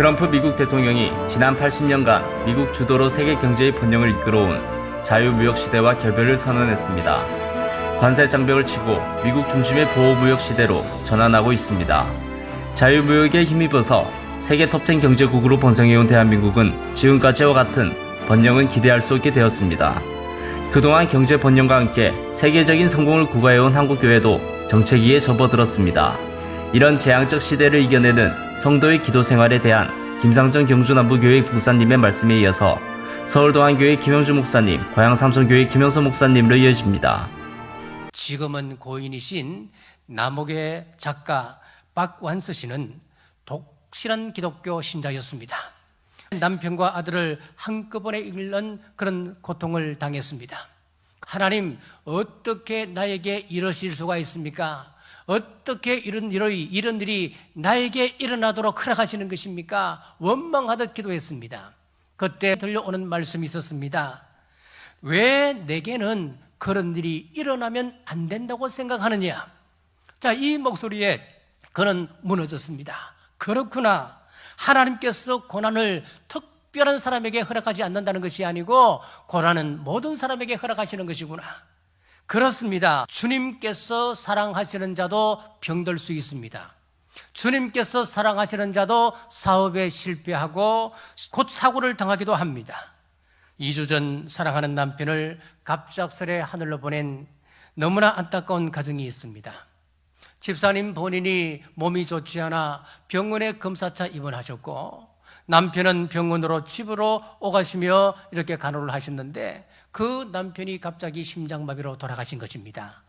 트럼프 미국 대통령이 지난 80년간 미국 주도로 세계 경제의 번영을 이끌어온 자유무역 시대와 결별을 선언했습니다. 관세 장벽을 치고 미국 중심의 보호무역 시대로 전환하고 있습니다. 자유무역에 힘입어서 세계 톱10 경제국으로 번성해온 대한민국은 지금까지와 같은 번영은 기대할 수 없게 되었습니다. 그동안 경제 번영과 함께 세계적인 성공을 구가해온 한국교회도 정체기에 접어들었습니다. 이런 재앙적 시대를 이겨내는 성도의 기도 생활에 대한 김상정 경주남부교회 목사님의 말씀에 이어서 서울동안교회 김영주 목사님, 과양삼성교회 김영서 목사님으로 이어집니다. 지금은 고인이신 남옥의 작가 박완서 씨는 독실한 기독교 신자였습니다. 남편과 아들을 한꺼번에 잃는 그런 고통을 당했습니다. 하나님, 어떻게 나에게 이러실 수가 있습니까? 어떻게 이런 일이 나에게 일어나도록 허락하시는 것입니까? 원망하듯 기도했습니다. 그때 들려오는 말씀이 있었습니다. 왜 내게는 그런 일이 일어나면 안 된다고 생각하느냐? 자, 이 목소리에 그는 무너졌습니다. 그렇구나. 하나님께서 고난을 특별한 사람에게 허락하지 않는다는 것이 아니고 고난은 모든 사람에게 허락하시는 것이구나. 그렇습니다. 주님께서 사랑하시는 자도 병들 수 있습니다. 주님께서 사랑하시는 자도 사업에 실패하고 곧 사고를 당하기도 합니다. 2주 전 사랑하는 남편을 갑작스레 하늘로 보낸 너무나 안타까운 가정이 있습니다. 집사님 본인이 몸이 좋지 않아 병원에 검사차 입원하셨고 남편은 병원으로 집으로 오가시며 이렇게 간호를 하셨는데 그 남편이 갑자기 심장마비로 돌아가신 것입니다.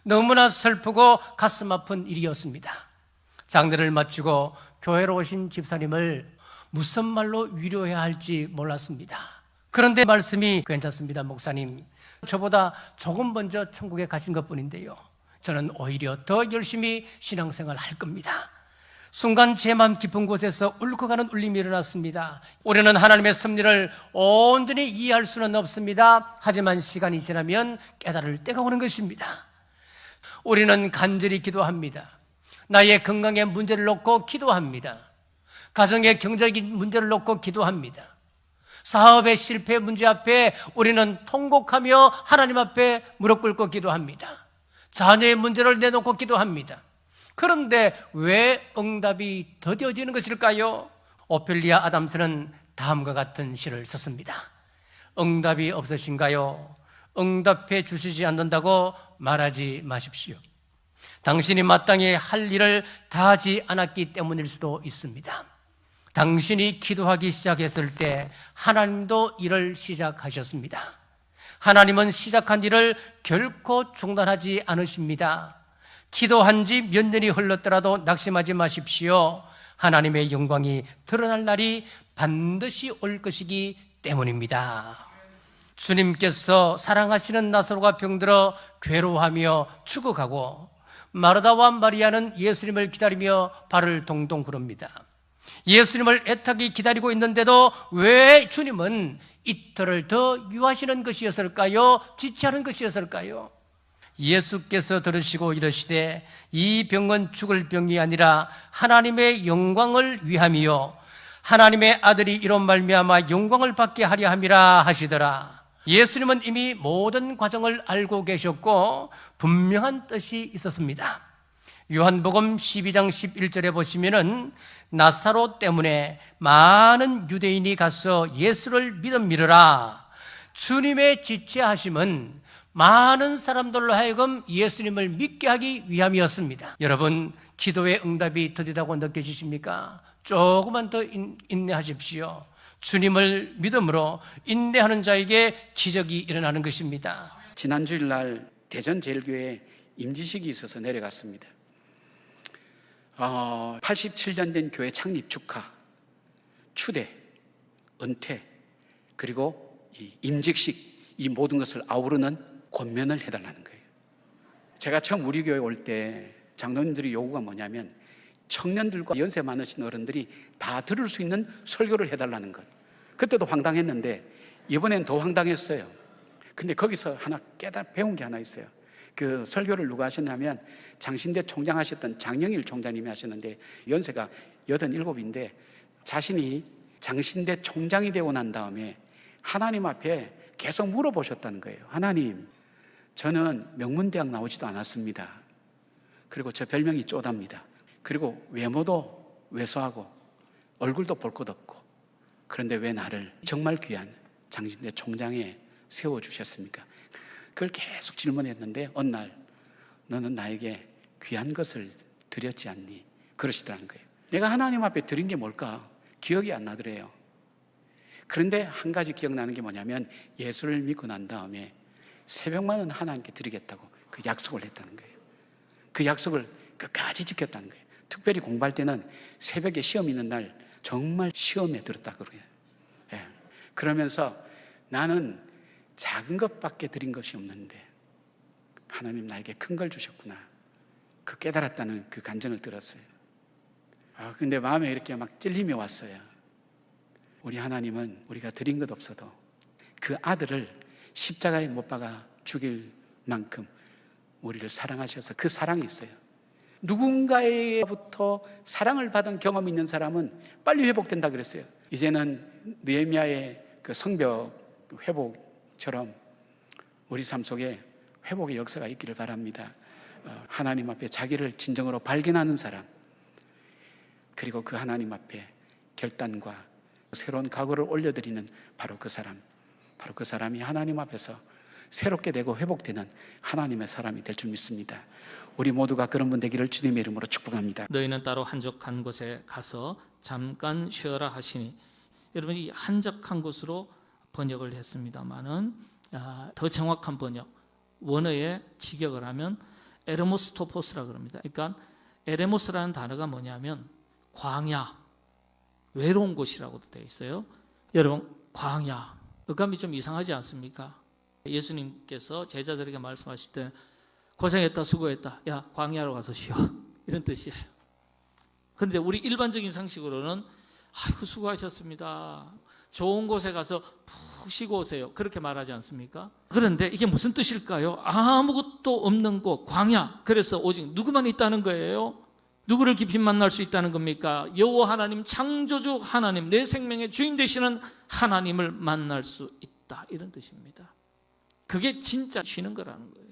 너무나 슬프고 가슴 아픈 일이었습니다. 장례를 마치고 교회로 오신 집사님을 무슨 말로 위로해야 할지 몰랐습니다. 그런데 말씀이 괜찮습니다, 목사님. 저보다 조금 먼저 천국에 가신 것뿐인데요. 저는 오히려 더 열심히 신앙생활 할 겁니다. 순간 제 마음 깊은 곳에서 울컥하는 울림이 일어났습니다. 우리는 하나님의 섭리를 온전히 이해할 수는 없습니다. 하지만 시간이 지나면 깨달을 때가 오는 것입니다. 우리는 간절히 기도합니다. 나의 건강의 문제를 놓고 기도합니다. 가정의 경제적인 문제를 놓고 기도합니다. 사업의 실패 문제 앞에 우리는 통곡하며 하나님 앞에 무릎 꿇고 기도합니다. 자녀의 문제를 내놓고 기도합니다. 그런데 왜 응답이 더뎌지는 것일까요? 오펠리아 아담스는 다음과 같은 시를 썼습니다. 응답이 없으신가요? 응답해 주시지 않는다고 말하지 마십시오. 당신이 마땅히 할 일을 다 하지 않았기 때문일 수도 있습니다. 당신이 기도하기 시작했을 때 하나님도 일을 시작하셨습니다. 하나님은 시작한 일을 결코 중단하지 않으십니다. 기도한 지 몇 년이 흘렀더라도 낙심하지 마십시오. 하나님의 영광이 드러날 날이 반드시 올 것이기 때문입니다. 주님께서 사랑하시는 나사로가 병들어 괴로워하며 죽어가고 마르다와 마리아는 예수님을 기다리며 발을 동동 구릅니다. 예수님을 애타게 기다리고 있는데도 왜 주님은 이틀을 더 유하시는 것이었을까요? 지체하는 것이었을까요? 예수께서 들으시고 이르시되 이 병은 죽을 병이 아니라 하나님의 영광을 위함이요 하나님의 아들이 이로 말미암아 영광을 받게 하려 함이라 하시더라. 예수님은 이미 모든 과정을 알고 계셨고 분명한 뜻이 있었습니다. 요한복음 12장 11절에 보시면은 나사로 때문에 많은 유대인이 가서 예수를 믿으라. 주님의 지체하심은 많은 사람들로 하여금 예수님을 믿게 하기 위함이었습니다. 여러분, 기도의 응답이 더디다고 느껴지십니까? 조금만 더 인내하십시오. 주님을 믿음으로 인내하는 자에게 기적이 일어나는 것입니다. 지난 주일날 대전제일교회 임지식이 있어서 내려갔습니다. 87년 된 교회 창립 축하, 추대, 은퇴, 그리고 이 임직식, 이 모든 것을 아우르는 권면을 해달라는 거예요. 제가 처음 우리 교회 올 때 장로님들이 요구가 뭐냐면 청년들과 연세 많으신 어른들이 다 들을 수 있는 설교를 해달라는 것. 그때도 황당했는데 이번엔 더 황당했어요. 근데 거기서 하나 배운 게 하나 있어요. 그 설교를 누가 하셨냐면 장신대 총장 하셨던 장영일 총장님이 하셨는데 연세가 87인데 자신이 장신대 총장이 되고 난 다음에 하나님 앞에 계속 물어보셨다는 거예요. 하나님, 저는 명문대학 나오지도 않았습니다. 그리고 저 별명이 쪼답니다. 그리고 외모도 왜소하고 얼굴도 볼 것 없고, 그런데 왜 나를 정말 귀한 장신대 총장에 세워주셨습니까? 그걸 계속 질문했는데 어느 날 너는 나에게 귀한 것을 드렸지 않니? 그러시더라는 거예요. 내가 하나님 앞에 드린 게 뭘까? 기억이 안 나더래요. 그런데 한 가지 기억나는 게 뭐냐면 예수를 믿고 난 다음에 새벽만은 하나님께 드리겠다고 그 약속을 했다는 거예요. 그 약속을 끝까지 지켰다는 거예요. 특별히 공부할 때는 새벽에 시험 있는 날 정말 시험에 들었다 그래요. 예. 그러면서 나는 작은 것밖에 드린 것이 없는데 하나님 나에게 큰 걸 주셨구나. 그 깨달았다는 그 간증을 들었어요. 근데 마음에 이렇게 막 찔림이 왔어요. 우리 하나님은 우리가 드린 것 없어도 그 아들을 십자가에 못 박아 죽일 만큼 우리를 사랑하셔서 그 사랑이 있어요. 누군가에부터 사랑을 받은 경험이 있는 사람은 빨리 회복된다 그랬어요. 이제는 느헤미야의 그 성벽 회복처럼 우리 삶 속에 회복의 역사가 있기를 바랍니다. 하나님 앞에 자기를 진정으로 발견하는 사람, 그리고 그 하나님 앞에 결단과 새로운 각오를 올려드리는 바로 그 사람이 하나님 앞에서 새롭게 되고 회복되는 하나님의 사람이 될 줄 믿습니다. 우리 모두가 그런 분 되기를 주님의 이름으로 축복합니다. 너희는 따로 한적한 곳에 가서 잠깐 쉬어라 하시니, 여러분 이 한적한 곳으로 번역을 했습니다마는 더 정확한 번역, 원어의 직역을 하면 에르모스토포스라 그럽니다. 그러니까 에레모스라는 단어가 뭐냐면 광야, 외로운 곳이라고도 되어 있어요. 여러분 광야, 어감이 좀 이상하지 않습니까? 예수님께서 제자들에게 말씀하실 때 고생했다 수고했다, 야 광야로 가서 쉬어, 이런 뜻이에요. 그런데 우리 일반적인 상식으로는 아이고 수고하셨습니다, 좋은 곳에 가서 푹 쉬고 오세요, 그렇게 말하지 않습니까? 그런데 이게 무슨 뜻일까요? 아무것도 없는 곳, 광야. 그래서 오직 누구만 있다는 거예요? 누구를 깊이 만날 수 있다는 겁니까? 여호와 하나님, 창조주 하나님, 내 생명의 주인 되시는 하나님을 만날 수 있다, 이런 뜻입니다. 그게 진짜 쉬는 거라는 거예요.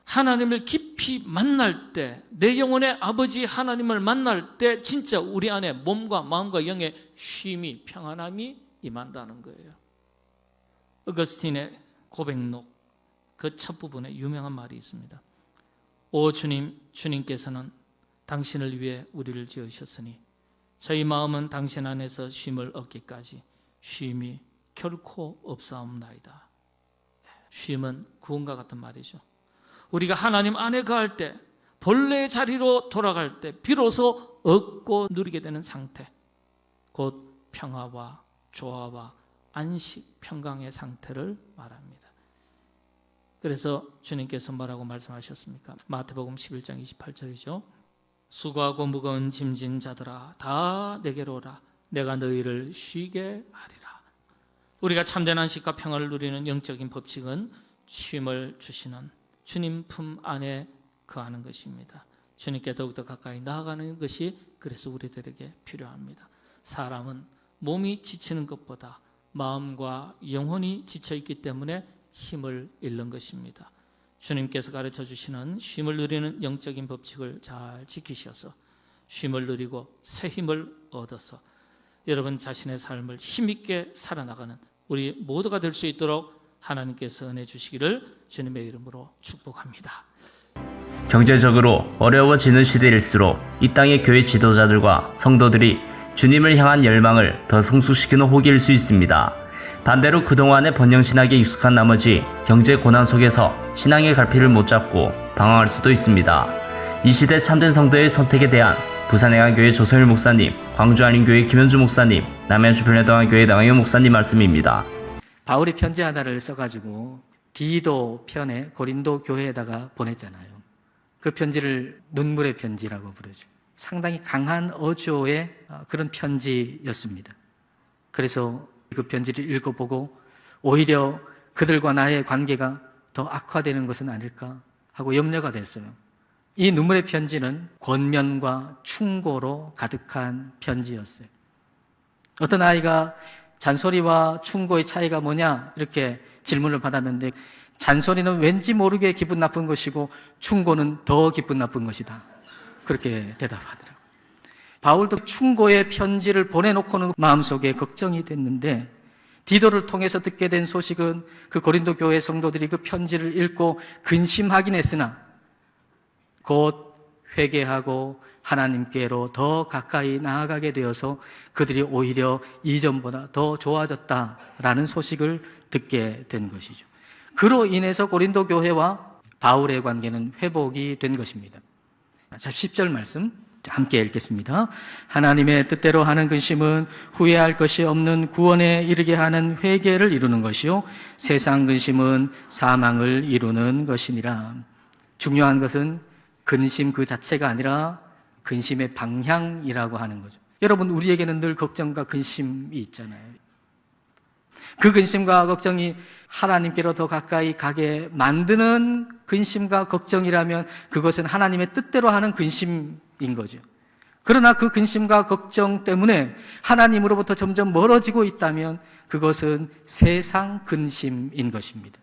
하나님을 깊이 만날 때, 내 영혼의 아버지 하나님을 만날 때 진짜 우리 안에 몸과 마음과 영의 쉼이, 평안함이 임한다는 거예요. 어거스틴의 고백록 그 첫 부분에 유명한 말이 있습니다. 오 주님, 주님께서는 당신을 위해 우리를 지으셨으니 저희 마음은 당신 안에서 쉼을 얻기까지 쉼이 결코 없사옵나이다. 쉼은 구원과 같은 말이죠. 우리가 하나님 안에 거할 때, 본래의 자리로 돌아갈 때 비로소 얻고 누리게 되는 상태, 곧 평화와 조화와 안식, 평강의 상태를 말합니다. 그래서 주님께서 뭐라고 말씀하셨습니까? 마태복음 11장 28절이죠. 수고하고 무거운 짐진 자들아 다 내게로 오라, 내가 너희를 쉬게 하리라. 우리가 참된 안식과 평화를 누리는 영적인 법칙은 쉼을 주시는 주님 품 안에 거하는 것입니다. 주님께 더욱더 가까이 나아가는 것이 그래서 우리들에게 필요합니다. 사람은 몸이 지치는 것보다 마음과 영혼이 지쳐있기 때문에 힘을 잃는 것입니다. 주님께서 가르쳐 주시는 쉼을 누리는 영적인 법칙을 잘 지키셔서 쉼을 누리고 새 힘을 얻어서 여러분 자신의 삶을 힘있게 살아나가는 우리 모두가 될 수 있도록 하나님께서 은혜 주시기를 주님의 이름으로 축복합니다. 경제적으로 어려워지는 시대일수록 이 땅의 교회 지도자들과 성도들이 주님을 향한 열망을 더 성숙시키는 호기일 수 있습니다. 반대로 그동안의 번영신학에 익숙한 나머지 경제 고난 속에서 신앙의 갈피를 못 잡고 방황할 수도 있습니다. 이 시대 참된 성도의 선택에 대한 부산행안교회 조성일 목사님, 광주한인교회 김현주 목사님, 남해안주 변해동안교회 나강현 목사님 말씀입니다. 바울이 편지 하나를 써가지고 디도 편에 고린도 교회에다가 보냈잖아요. 그 편지를 눈물의 편지라고 부르죠. 상당히 강한 어조의 그런 편지였습니다. 그래서 그 편지를 읽어보고 오히려 그들과 나의 관계가 더 악화되는 것은 아닐까 하고 염려가 됐어요. 이 눈물의 편지는 권면과 충고로 가득한 편지였어요. 어떤 아이가 잔소리와 충고의 차이가 뭐냐 이렇게 질문을 받았는데, 잔소리는 왠지 모르게 기분 나쁜 것이고 충고는 더 기분 나쁜 것이다, 그렇게 대답하더라고요. 바울도 충고의 편지를 보내놓고는 마음속에 걱정이 됐는데, 디도를 통해서 듣게 된 소식은 그 고린도 교회 성도들이 그 편지를 읽고 근심하긴 했으나 곧 회개하고 하나님께로 더 가까이 나아가게 되어서 그들이 오히려 이전보다 더 좋아졌다라는 소식을 듣게 된 것이죠. 그로 인해서 고린도 교회와 바울의 관계는 회복이 된 것입니다. 자, 10절 말씀 함께 읽겠습니다. 하나님의 뜻대로 하는 근심은 후회할 것이 없는 구원에 이르게 하는 회개를 이루는 것이요, 세상 근심은 사망을 이루는 것이니라. 중요한 것은 근심 그 자체가 아니라 근심의 방향이라고 하는 거죠. 여러분, 우리에게는 늘 걱정과 근심이 있잖아요. 그 근심과 걱정이 하나님께로 더 가까이 가게 만드는 근심과 걱정이라면 그것은 하나님의 뜻대로 하는 근심인 거죠. 그러나 그 근심과 걱정 때문에 하나님으로부터 점점 멀어지고 있다면 그것은 세상 근심인 것입니다.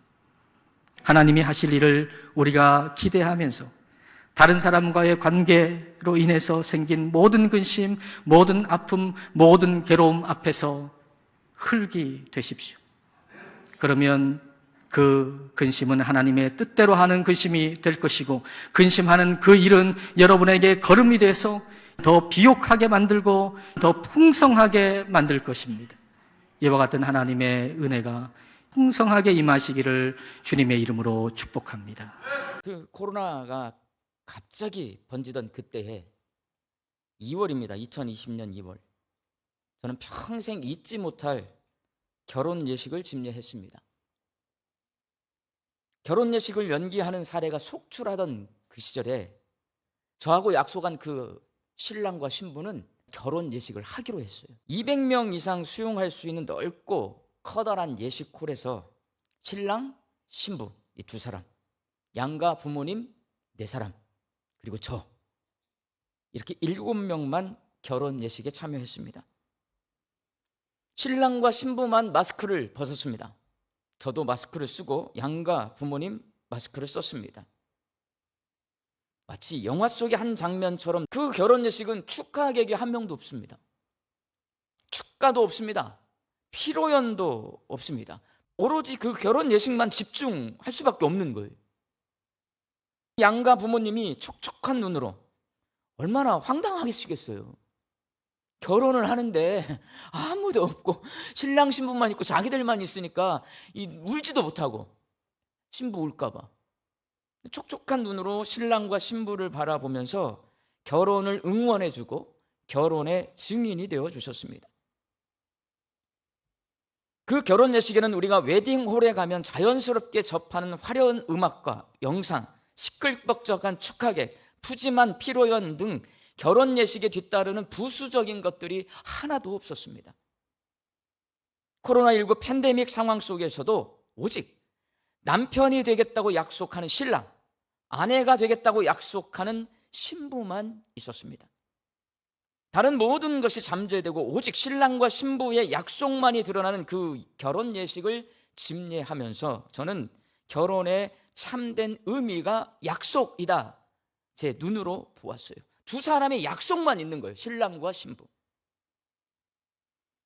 하나님이 하실 일을 우리가 기대하면서 다른 사람과의 관계로 인해서 생긴 모든 근심, 모든 아픔, 모든 괴로움 앞에서 흙이 되십시오. 그러면 그 근심은 하나님의 뜻대로 하는 근심이 될 것이고, 근심하는 그 일은 여러분에게 걸음이 돼서 더 비옥하게 만들고 더 풍성하게 만들 것입니다. 이와 같은 하나님의 은혜가 풍성하게 임하시기를 주님의 이름으로 축복합니다. 그 코로나가 갑자기 번지던 그때에 2월입니다. 2020년 2월. 저는 평생 잊지 못할 결혼 예식을 집례했습니다. 결혼 예식을 연기하는 사례가 속출하던 그 시절에 저하고 약속한 그 신랑과 신부는 결혼 예식을 하기로 했어요. 200명 이상 수용할 수 있는 넓고 커다란 예식홀에서 신랑, 신부 이 두 사람, 양가 부모님 4사람, 그리고 저, 이렇게 7명만 결혼 예식에 참여했습니다. 신랑과 신부만 마스크를 벗었습니다. 저도 마스크를 쓰고 양가 부모님 마스크를 썼습니다. 마치 영화 속의 한 장면처럼 그 결혼 예식은 축하객이 한 명도 없습니다. 축가도 없습니다. 피로연도 없습니다. 오로지 그 결혼 예식만 집중할 수밖에 없는 거예요. 양가 부모님이 촉촉한 눈으로 얼마나 황당하겠어요. 결혼을 하는데 아무도 없고 신랑 신부만 있고 자기들만 있으니까 울지도 못하고, 신부 울까 봐 촉촉한 눈으로 신랑과 신부를 바라보면서 결혼을 응원해주고 결혼의 증인이 되어 주셨습니다. 그 결혼 예식에는 우리가 웨딩홀에 가면 자연스럽게 접하는 화려한 음악과 영상, 시끌벅적한 축하객, 푸짐한 피로연 등 결혼 예식에 뒤따르는 부수적인 것들이 하나도 없었습니다. 코로나19 팬데믹 상황 속에서도 오직 남편이 되겠다고 약속하는 신랑, 아내가 되겠다고 약속하는 신부만 있었습니다. 다른 모든 것이 잠재되고 오직 신랑과 신부의 약속만이 드러나는 그 결혼 예식을 집례하면서 저는 결혼의 참된 의미가 약속이다, 제 눈으로 보았어요. 두 사람의 약속만 있는 거예요. 신랑과 신부.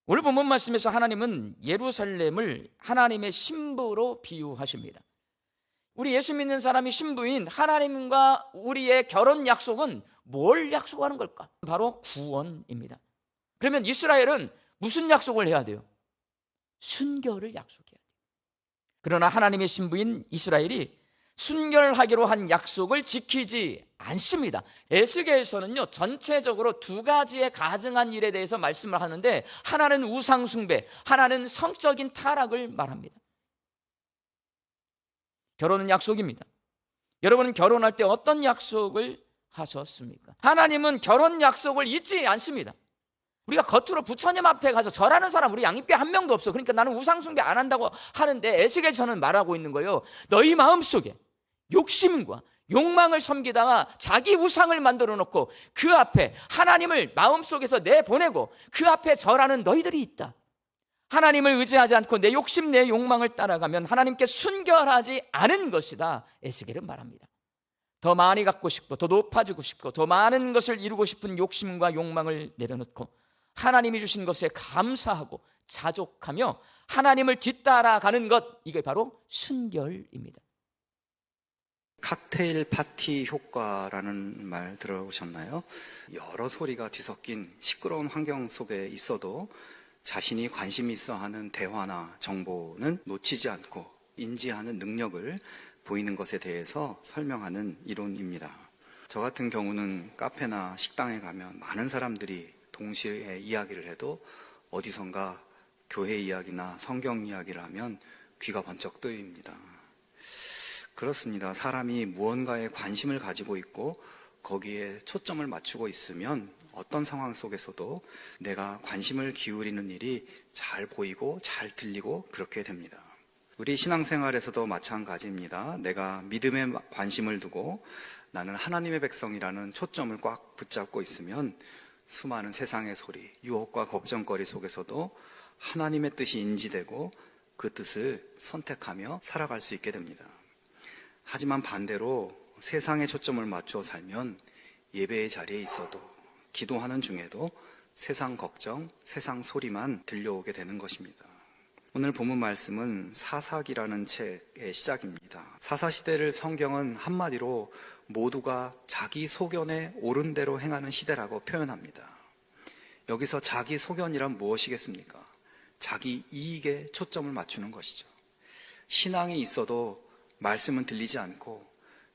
오늘 본문 말씀에서 하나님은 예루살렘을 하나님의 신부로 비유하십니다. 우리 예수 믿는 사람이 신부인 하나님과 우리의 결혼 약속은 뭘 약속하는 걸까? 바로 구원입니다. 그러면 이스라엘은 무슨 약속을 해야 돼요? 순결을 약속해야 돼요. 그러나 하나님의 신부인 이스라엘이 순결하기로 한 약속을 지키지 않습니다. 에스겔서는요, 전체적으로 2가지의 가증한 일에 대해서 말씀을 하는데, 하나는 우상 숭배, 하나는 성적인 타락을 말합니다. 결혼은 약속입니다. 여러분은 결혼할 때 어떤 약속을 하셨습니까? 하나님은 결혼 약속을 잊지 않습니다. 우리가 겉으로 부처님 앞에 가서 절하는 사람 우리 양육교회 한 명도 없어. 그러니까 나는 우상 숭배 안 한다고 하는데, 에스겔서는 말하고 있는 거예요. 너희 마음속에 욕심과 욕망을 섬기다가 자기 우상을 만들어 놓고 그 앞에 하나님을 마음속에서 내보내고 그 앞에 절하는 너희들이 있다. 하나님을 의지하지 않고 내 욕심, 내 욕망을 따라가면 하나님께 순결하지 않은 것이다. 에스겔은 말합니다. 더 많이 갖고 싶고 더 높아지고 싶고 더 많은 것을 이루고 싶은 욕심과 욕망을 내려놓고 하나님이 주신 것에 감사하고 자족하며 하나님을 뒤따라가는 것, 이게 바로 순결입니다. 칵테일 파티 효과라는 말 들어보셨나요? 여러 소리가 뒤섞인 시끄러운 환경 속에 있어도 자신이 관심이 있어 하는 대화나 정보는 놓치지 않고 인지하는 능력을 보이는 것에 대해서 설명하는 이론입니다. 저 같은 경우는 카페나 식당에 가면 많은 사람들이 동시에 이야기를 해도 어디선가 교회 이야기나 성경 이야기를 하면 귀가 번쩍 뜨입니다. 그렇습니다. 사람이 무언가에 관심을 가지고 있고 거기에 초점을 맞추고 있으면 어떤 상황 속에서도 내가 관심을 기울이는 일이 잘 보이고 잘 들리고 그렇게 됩니다. 우리 신앙생활에서도 마찬가지입니다. 내가 믿음에 관심을 두고 나는 하나님의 백성이라는 초점을 꽉 붙잡고 있으면 수많은 세상의 소리, 유혹과 걱정거리 속에서도 하나님의 뜻이 인지되고 그 뜻을 선택하며 살아갈 수 있게 됩니다. 하지만 반대로 세상에 초점을 맞추어 살면 예배의 자리에 있어도 기도하는 중에도 세상 걱정, 세상 소리만 들려오게 되는 것입니다. 오늘 본문 말씀은 사사기라는 책의 시작입니다. 사사시대를 성경은 한마디로 모두가 자기 소견에 옳은 대로 행하는 시대라고 표현합니다. 여기서 자기 소견이란 무엇이겠습니까? 자기 이익에 초점을 맞추는 것이죠. 신앙이 있어도 말씀은 들리지 않고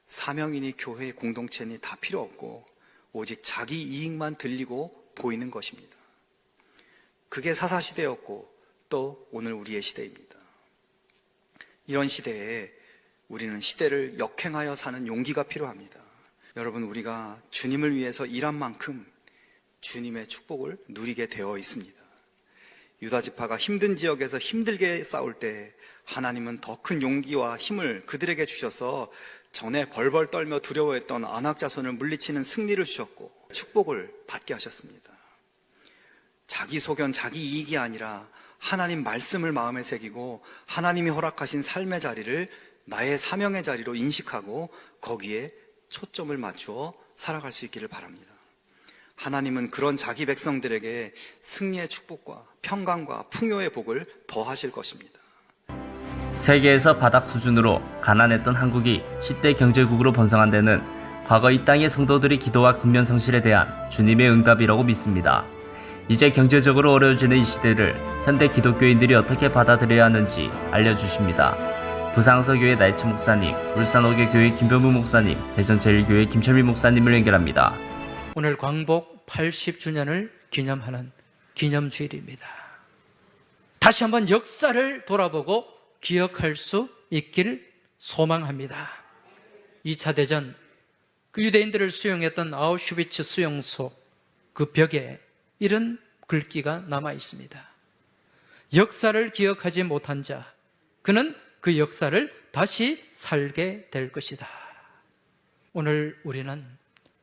사명이니 교회 공동체니 다 필요 없고 오직 자기 이익만 들리고 보이는 것입니다. 그게 사사시대였고 또 오늘 우리의 시대입니다. 이런 시대에 우리는 시대를 역행하여 사는 용기가 필요합니다. 여러분, 우리가 주님을 위해서 일한 만큼 주님의 축복을 누리게 되어 있습니다. 유다 지파가 힘든 지역에서 힘들게 싸울 때 하나님은 더 큰 용기와 힘을 그들에게 주셔서 전에 벌벌 떨며 두려워했던 아낙 자손을 물리치는 승리를 주셨고 축복을 받게 하셨습니다. 자기 소견, 자기 이익이 아니라 하나님 말씀을 마음에 새기고 하나님이 허락하신 삶의 자리를 나의 사명의 자리로 인식하고 거기에 초점을 맞추어 살아갈 수 있기를 바랍니다. 하나님은 그런 자기 백성들에게 승리의 축복과 평강과 풍요의 복을 더하실 것입니다. 세계에서 바닥 수준으로 가난했던 한국이 10대 경제국으로 번성한 데는 과거 이 땅의 성도들이 기도와 근면 성실에 대한 주님의 응답이라고 믿습니다. 이제 경제적으로 어려워지는 이 시대를 현대 기독교인들이 어떻게 받아들여야 하는지 알려주십니다. 부상서교회 나이츠 목사님, 울산오개교회 김병무 목사님, 대전제일교회 김철미 목사님을 연결합니다. 오늘 광복 80주년을 기념하는 기념주일입니다. 다시 한번 역사를 돌아보고 기억할 수 있기를 소망합니다. 2차 대전, 그 유대인들을 수용했던 아우슈비츠 수용소 그 벽에 이런 글귀가 남아 있습니다. 역사를 기억하지 못한 자, 그는 그 역사를 다시 살게 될 것이다. 오늘 우리는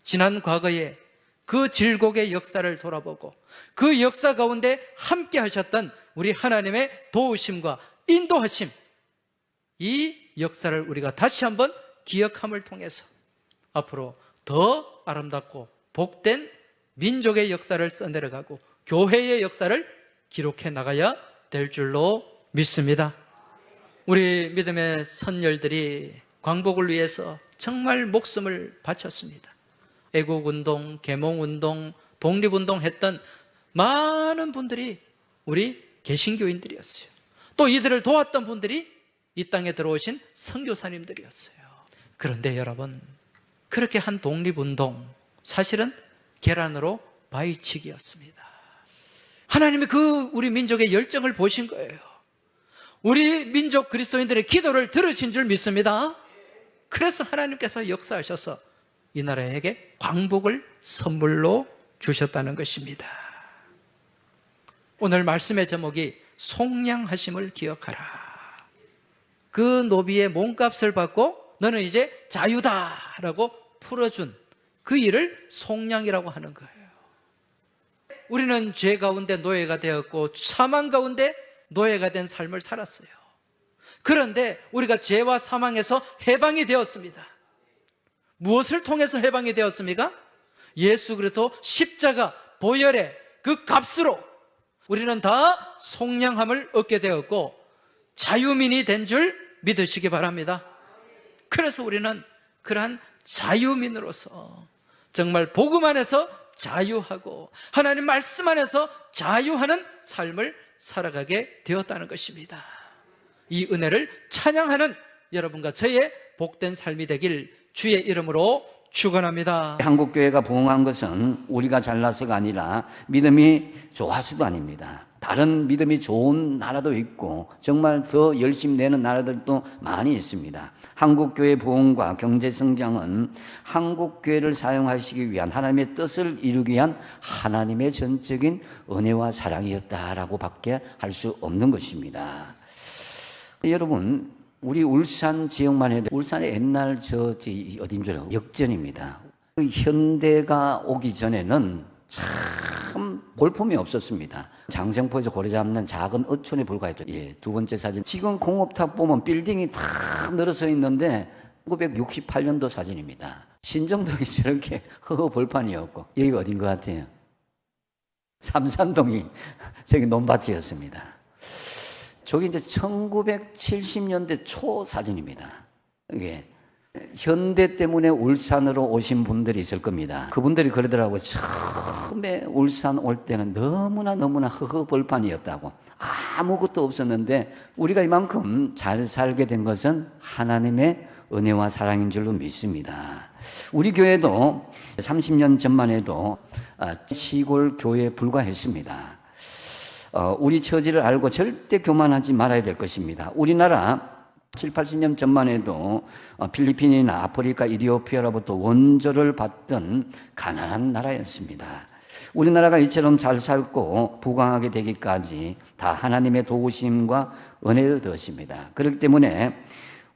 지난 과거의 그 질곡의 역사를 돌아보고 그 역사 가운데 함께 하셨던 우리 하나님의 도우심과 인도하심, 이 역사를 우리가 다시 한번 기억함을 통해서 앞으로 더 아름답고 복된 민족의 역사를 써내려가고 교회의 역사를 기록해 나가야 될 줄로 믿습니다. 우리 믿음의 선열들이 광복을 위해서 정말 목숨을 바쳤습니다. 애국운동, 계몽운동, 독립운동 했던 많은 분들이 우리 개신교인들이었어요. 또 이들을 도왔던 분들이 이 땅에 들어오신 선교사님들이었어요. 그런데 여러분, 그렇게 한 독립운동, 사실은 계란으로 바위치기였습니다. 하나님이 그 우리 민족의 열정을 보신 거예요. 우리 민족 그리스도인들의 기도를 들으신 줄 믿습니다. 그래서 하나님께서 역사하셔서 이 나라에게 광복을 선물로 주셨다는 것입니다. 오늘 말씀의 제목이 속량하심을 기억하라. 그 노비의 몸값을 받고 너는 이제 자유다라고 풀어준 그 일을 속량이라고 하는 거예요. 우리는 죄 가운데 노예가 되었고 사망 가운데 노예가 된 삶을 살았어요. 그런데 우리가 죄와 사망에서 해방이 되었습니다. 무엇을 통해서 해방이 되었습니까? 예수 그리스도 십자가 보혈의 그 값으로 우리는 다 속량함을 얻게 되었고 자유민이 된 줄 믿으시기 바랍니다. 그래서 우리는 그러한 자유민으로서 정말 복음 안에서 자유하고 하나님 말씀 안에서 자유하는 삶을 살아가게 되었다는 것입니다. 이 은혜를 찬양하는 여러분과 저의 복된 삶이 되길 주의 이름으로 축원합니다. 한국교회가 부흥한 것은 우리가 잘나서가 아니라 믿음이 좋아서도 아닙니다. 다른 믿음이 좋은 나라도 있고 정말 더 열심히 내는 나라들도 많이 있습니다. 한국교회 부흥과 경제성장은 한국교회를 사용하시기 위한 하나님의 뜻을 이루기 위한 하나님의 전적인 은혜와 사랑이었다라고 밖에 할 수 없는 것입니다. 여러분, 우리 울산 지역만 해도 울산의 옛날 어딘 줄 알아요? 역전입니다. 현대가 오기 전에는 참 볼품이 없었습니다. 장생포에서 고래 잡는 작은 어촌에 불과했죠. 두 번째 사진. 지금 공업탑 보면 빌딩이 다 늘어서 있는데 1968년도 사진입니다. 신정동이 저렇게 벌판이었고 여기가 어딘 것 같아요? 삼산동이 저기 논밭이었습니다. 저기 이제 1970년대 초 사진입니다. 이게 현대 때문에 울산으로 오신 분들이 있을 겁니다. 그분들이 그러더라고요. 처음에 울산 올 때는 너무나 허허벌판이었다고. 아무것도 없었는데 우리가 이만큼 잘 살게 된 것은 하나님의 은혜와 사랑인 줄로 믿습니다. 우리 교회도 30년 전만 해도 시골 교회에 불과했습니다. 우리 처지를 알고 절대 교만하지 말아야 될 것입니다. 우리나라 7, 80년 전만 해도 필리핀이나 아프리카, 이디오피아로부터 원조를 받던 가난한 나라였습니다. 우리나라가 이처럼 잘 살고 부강하게 되기까지 다 하나님의 도우심과 은혜였습니다. 그렇기 때문에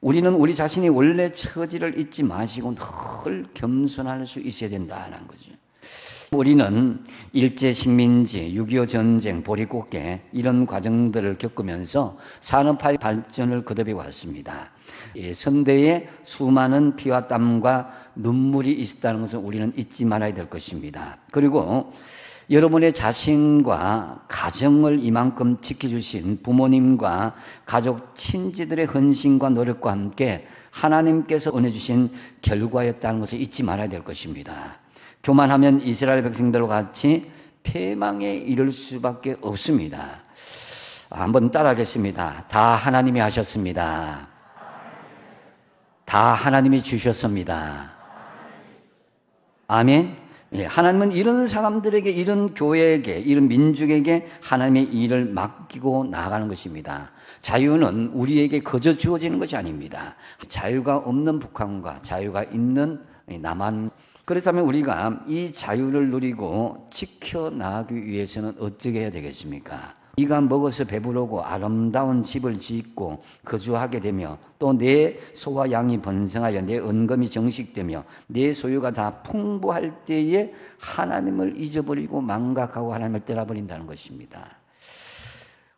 우리는 우리 자신이 원래 처지를 잊지 마시고 늘 겸손할 수 있어야 된다는 거죠. 우리는 일제식민지, 6.25 전쟁, 보릿고개 이런 과정들을 겪으면서 산업화의 발전을 거듭해 왔습니다. 선대에 수많은 피와 땀과 눈물이 있었다는 것을 우리는 잊지 말아야 될 것입니다. 그리고 여러분의 자신과 가정을 이만큼 지켜주신 부모님과 가족, 친지들의 헌신과 노력과 함께 하나님께서 은혜 주신 결과였다는 것을 잊지 말아야 될 것입니다. 교만하면 이스라엘 백성들과 같이 패망에 이를 수밖에 없습니다. 한번 따라하겠습니다. 다 하나님이 하셨습니다. 다 하나님이 주셨습니다. 아멘. 하나님은 이런 사람들에게, 이런 교회에게, 이런 민족에게 하나님의 일을 맡기고 나아가는 것입니다. 자유는 우리에게 거저 주어지는 것이 아닙니다. 자유가 없는 북한과 자유가 있는 남한, 그렇다면 우리가 이 자유를 누리고 지켜나가기 위해서는 어떻게 해야 되겠습니까? 네가 먹어서 배부르고 아름다운 집을 짓고 거주하게 되며 또 내 소와 양이 번성하여 내 은금이 정식되며 내 소유가 다 풍부할 때에 하나님을 잊어버리고 망각하고 하나님을 떠나버린다는 것입니다.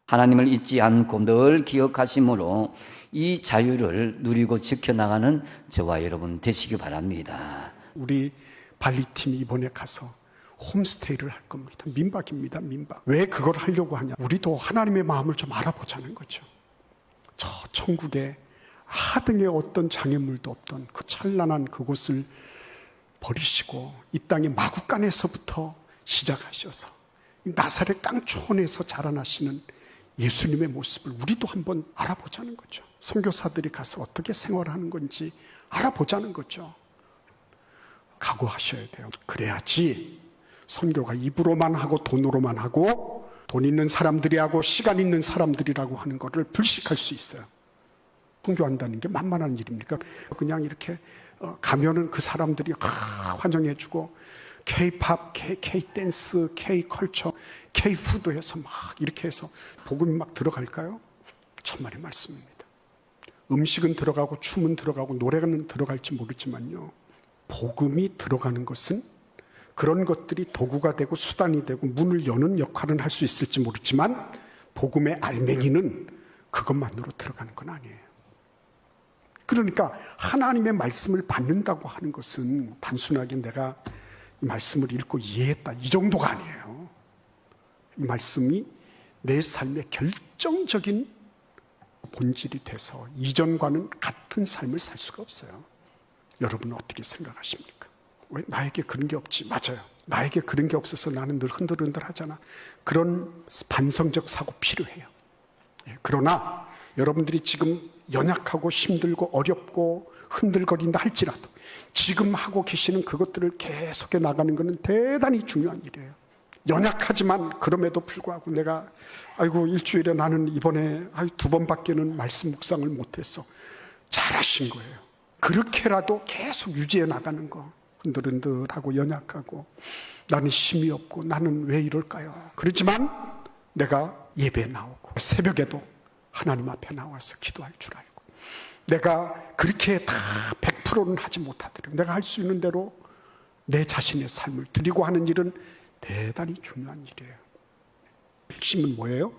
하나님을 잊지 않고 늘 기억하심으로 이 자유를 누리고 지켜나가는 저와 여러분 되시기 바랍니다. 우리 발리팀이 이번에 가서 홈스테이를 할 겁니다. 민박입니다. 민박. 왜 그걸 하려고 하냐? 우리도 하나님의 마음을 좀 알아보자는 거죠. 저 천국에 하등의 어떤 장애물도 없던 그 찬란한 그곳을 버리시고 이 땅의 마구간에서부터 시작하셔서 나사렛 깡촌에서 자라나시는 예수님의 모습을 우리도 한번 알아보자는 거죠. 선교사들이 가서 어떻게 생활하는 건지 알아보자는 거죠. 각오하셔야 돼요. 그래야지 선교가 입으로만 하고 돈으로만 하고 돈 있는 사람들이 하고 시간 있는 사람들이라고 하는 것을 불식할 수 있어요. 선교한다는 게 만만한 일입니까? 그냥 이렇게 가면은 그 사람들이 환영해주고 K-팝, K-댄스, K-컬처, K-푸드 해서 막 이렇게 해서 복음이 막 들어갈까요? 천만의 말씀입니다. 음식은 들어가고 춤은 들어가고 노래는 들어갈지 모르지만요. 복음이 들어가는 것은 그런 것들이 도구가 되고 수단이 되고 문을 여는 역할은 할 수 있을지 모르지만 복음의 알맹이는 그것만으로 들어가는 건 아니에요. 그러니까 하나님의 말씀을 받는다고 하는 것은 단순하게 내가 이 말씀을 읽고 이해했다 이 정도가 아니에요. 이 말씀이 내 삶의 결정적인 본질이 돼서 이전과는 같은 삶을 살 수가 없어요. 여러분은 어떻게 생각하십니까? 왜 나에게 그런 게 없지? 맞아요. 나에게 그런 게 없어서 나는 늘 흔들흔들 하잖아. 그런 반성적 사고 필요해요. 그러나 여러분들이 지금 연약하고 힘들고 어렵고 흔들거린다 할지라도 지금 하고 계시는 그것들을 계속해 나가는 것은 대단히 중요한 일이에요. 연약하지만 그럼에도 불구하고 내가 아이고 일주일에 나는 이번에 2번밖에는 말씀 묵상을 못했어. 잘하신 거예요. 그렇게라도 계속 유지해 나가는 거. 흔들흔들하고 연약하고 나는 힘이 없고 나는 왜 이럴까요? 그렇지만 내가 예배에 나오고 새벽에도 하나님 앞에 나와서 기도할 줄 알고 내가 그렇게 다 100%는 하지 못하더라도 내가 할 수 있는 대로 내 자신의 삶을 드리고 하는 일은 대단히 중요한 일이에요. 핵심은 뭐예요?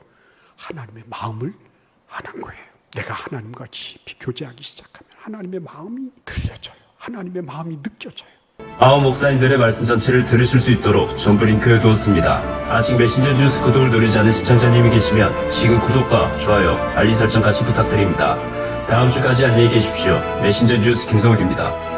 하나님의 마음을 아는 거예요. 내가 하나님과 깊이 교제하기 시작하면 하나님의 마음이 들려져요. 하나님의 마음이 느껴져요. 아홉 목사님들의 말씀 전체를 들으실 수 있도록 전부 링크해 두었습니다. 아직 메신저 뉴스 구독을 누르지 않은 시청자님이 계시면 지금 구독과 좋아요, 알림 설정 같이 부탁드립니다. 다음 주까지 안녕히 계십시오. 메신저 뉴스 김성욱입니다.